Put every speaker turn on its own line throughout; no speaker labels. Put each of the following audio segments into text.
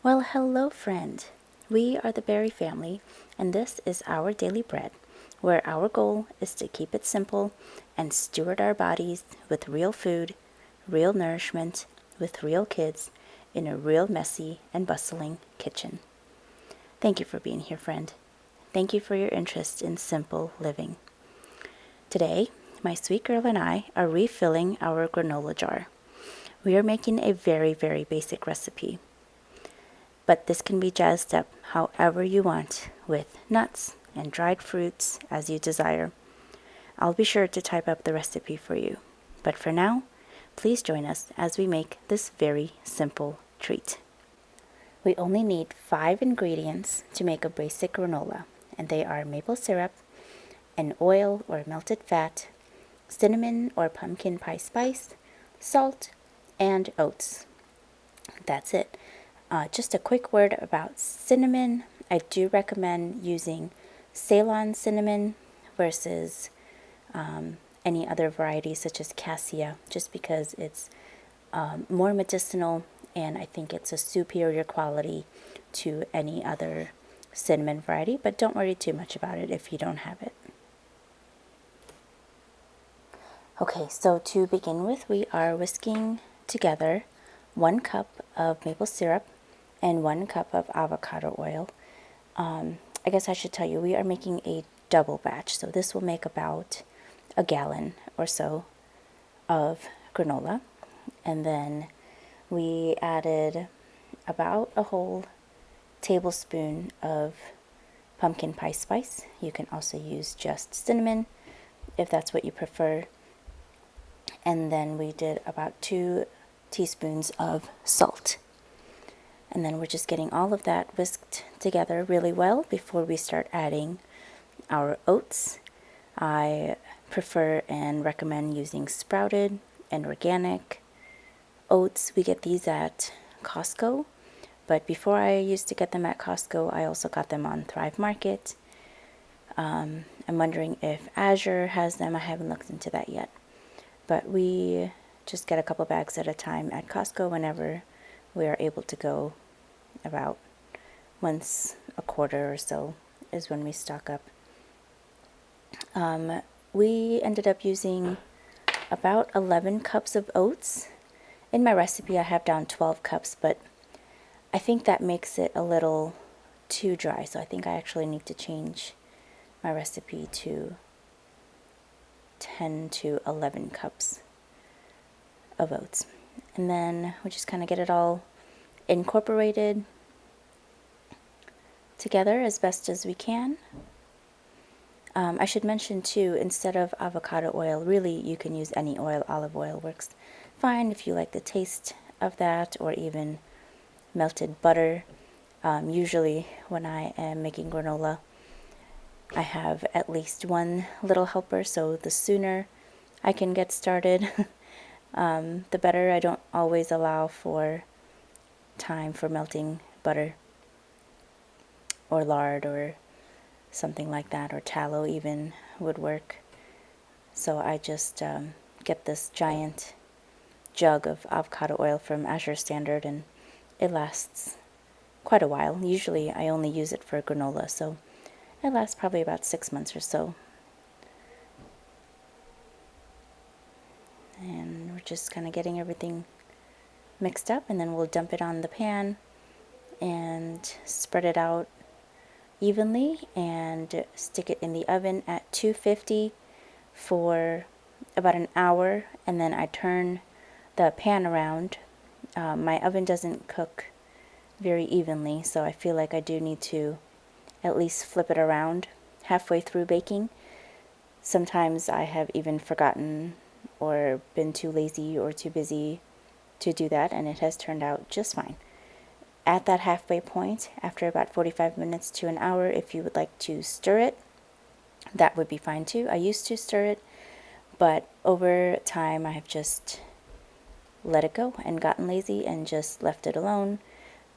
Well, hello, friend. We are the Berry family, and this is our daily bread, where our goal is to keep it simple and steward our bodies with real food, real nourishment, with real kids in a real messy and bustling kitchen. Thank you for being here, friend. Thank you for your interest in simple living. Today, my sweet girl and I are refilling our granola jar. We are making a very, very basic recipe, but this can be jazzed up however you want with nuts and dried fruits as you desire. I'll be sure to type up the recipe for you. But for now, please join us as we make this very simple treat. We only need 5 ingredients to make a basic granola, and they are maple syrup, an oil or melted fat, cinnamon or pumpkin pie spice, salt, and oats. That's it. Just a quick word about cinnamon. I do recommend using Ceylon cinnamon versus any other variety such as cassia, just because it's more medicinal, and I think it's a superior quality to any other cinnamon variety, but don't worry too much about it if you don't have it. Okay, so to begin with, we are whisking together 1 cup of maple syrup and 1 cup of avocado oil. I guess I should tell you, we are making a double batch, so this will make about a gallon or so of granola. And then we added about a whole tablespoon of pumpkin pie spice. You can also use just cinnamon if that's what you prefer. And then we did about 2 teaspoons of salt. And then we're just getting all of that whisked together really well before we start adding our oats. I prefer and recommend using sprouted and organic oats. We get these at Costco, but before I used to get them at Costco, I also got them on Thrive Market. I'm wondering if Azure has them. I haven't looked into that yet. But we just get a couple bags at a time at Costco whenever we are able to go. About once a quarter or so is when we stock up. We ended up using about 11 cups of oats. In my recipe I have down 12 cups, but I think that makes it a little too dry, so I think I actually need to change my recipe to 10 to 11 cups of oats. And then we just kind of get it all incorporated together as best as we can. I should mention too, instead of avocado oil, really you can use any oil. Olive oil works fine if you like the taste of that, or even melted butter. Usually when I am making granola, I have at least 1 little helper, so the sooner I can get started, the better. I don't always allow for time for melting butter or lard or something like that, or tallow even would work. So I just get this giant jug of avocado oil from Azure Standard, and it lasts quite a while. Usually I only use it for granola, so it lasts probably about 6 months or so. And we're just kind of getting everything mixed up, and then we'll dump it on the pan and spread it out evenly and stick it in the oven at 250 for about an hour, and then I turn the pan around. My oven doesn't cook very evenly, so I feel like I do need to at least flip it around halfway through baking. Sometimes I have even forgotten or been too lazy or too busy to do that, and it has turned out just fine. At that halfway point, after about 45 minutes to an hour, if you would like to stir it, that would be fine too. I used to stir it, but over time I have just let it go and gotten lazy and just left it alone.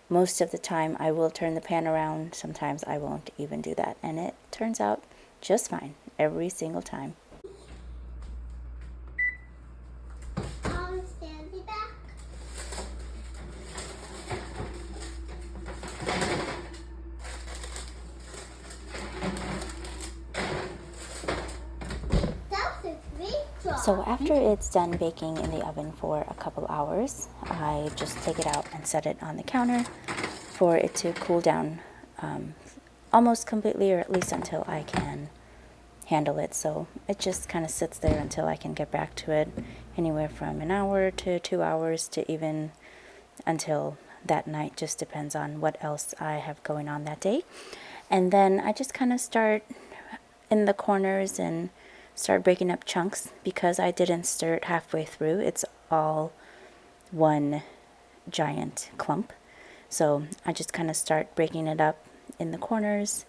Most of the time I will turn the pan around. Sometimes I won't even do that, and it turns out just fine every single time.
Stand back.
So after it's done baking in the oven for a couple hours, I just take it out and set it on the counter for it to cool down almost completely, or at least until I can handle it. So it just kind of sits there until I can get back to it, anywhere from an hour to 2 hours to even until that night. Just depends on what else I have going on that day. And then I just kind of start in the corners and start breaking up chunks because I didn't stir it halfway through. It's all one giant clump. So I just kind of start breaking it up in the corners,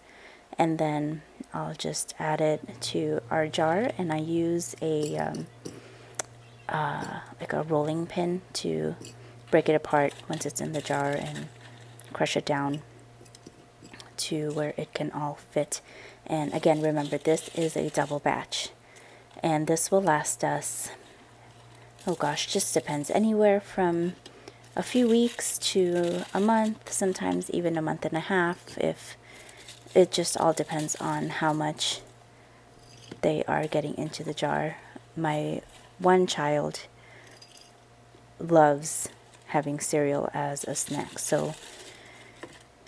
and then I'll just add it to our jar, and I use a like a rolling pin to break it apart once it's in the jar and crush it down to where it can all fit. And again, remember, this is a double batch, and this will last us, oh gosh, just depends, anywhere from a few weeks to a month, sometimes even a month and a half. If it just all depends on how much they are getting into the jar. My one child loves having cereal as a snack, so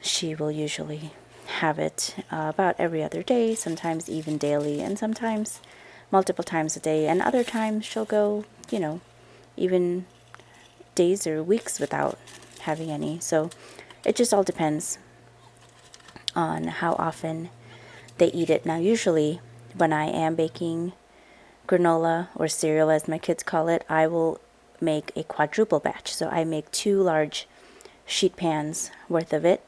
she will usually have it about every other day, sometimes even daily, and sometimes multiple times a day, and other times she'll go, even days or weeks without having any. So it just all depends on how often they eat it. Now, usually when I am baking granola, or cereal as my kids call it, I will make a quadruple batch. So I make 2 large sheet pans worth of it,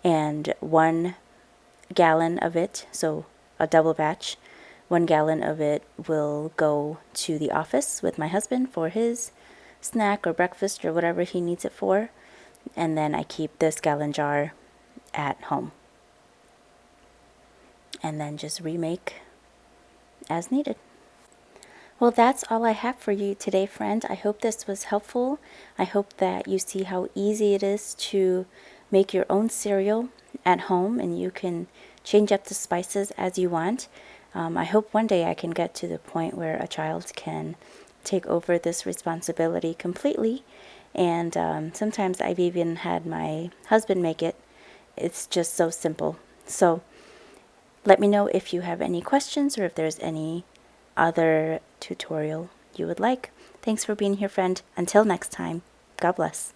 and 1 gallon of it, so a double batch. 1 gallon of it will go to the office with my husband for his snack or breakfast or whatever he needs it for, and then I keep this gallon jar at home and then just remake as needed. Well, that's all I have for you today, friend. I hope this was helpful. I hope that you see how easy it is to make your own cereal at home, and you can change up the spices as you want. I hope one day I can get to the point where a child can take over this responsibility completely. And sometimes I've even had my husband make it. It's just so simple. So let me know if you have any questions or if there's any other tutorial you would like. Thanks for being here, friend. Until next time, God bless.